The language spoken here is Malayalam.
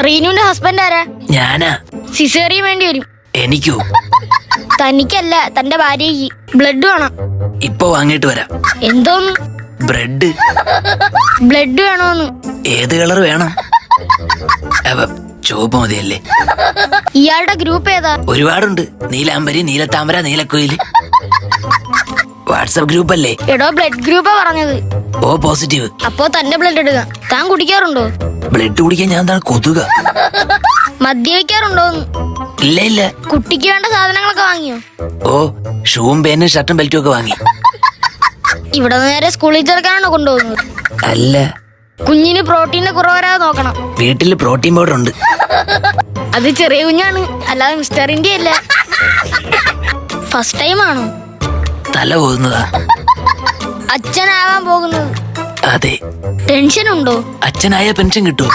റീനുവിന്റെ ഹസ്ബൻഡ് ആരാ? ഞാനാ. സിസേറിയൻ വേണ്ടി വരും. എനിക്കോ? തനിക്കല്ല, തന്റെ ഭാര്യയ്ക്ക്. ബ്ലഡ് വേണം. ഇപ്പൊ വാങ്ങിട്ട് വരാം. എന്തോന്ന്? ബ്രെഡ്. ബ്ലഡ് വേണോന്ന്? ഏത് കളർ വേണം? ചുവപ്പ് മതിയല്ലേ? ഇയാളുടെ ഗ്രൂപ്പ് ഏതാ? ഒരുപാടുണ്ട്. നീലാംബരി, നീലത്താമര, നീലക്കുയില്. വാട്സപ്പ് ഗ്രൂപ്പ് അല്ലേ? എടോ, ബ്ലഡ് ഗ്രൂപ്പാ പറഞ്ഞത്. O positive. അപ്പോ തന്റെ ബ്ലഡ് എടുക്കാം. താൻ കുടിക്കാറുണ്ടോ? ബ്ലഡ് കുടിക്കാൻ ഞാൻ താൻ കൊതുക. മദ്യപിക്കാറുണ്ടോന്ന്? ഇല്ല ഇല്ല. കുട്ടിക്ക് വേണ്ട സാധനങ്ങളൊക്കെ വാങ്ങിയോ? ഓ, ഷൂവും പേനും ഷർട്ടും ബെൽറ്റും ഒക്കെ വാങ്ങി. ഇവിടെ നേരെ സ്കൂളിൽ ചേർക്കാനാണോ കൊണ്ടുപോകുന്നത്? അല്ല, കുഞ്ഞിന് പ്രോട്ടീന് കുറവരാതെ നോക്കണം. വീട്ടില് പ്രോട്ടീൻ പൗഡർ ഉണ്ട്. അത് ചെറിയ കുഞ്ഞാണ്, അല്ലാതെ മിസ്റ്റർ ഇന്ത്യ അല്ല. ഫസ്റ്റ് ടൈം ആണോ? തല പോകുന്നതാ. അച്ഛനാവാൻ പോകുന്നത്? അതെ. ടെൻഷൻ ഉണ്ടോ? അച്ഛനായ പെൻഷൻ കിട്ടുമോ?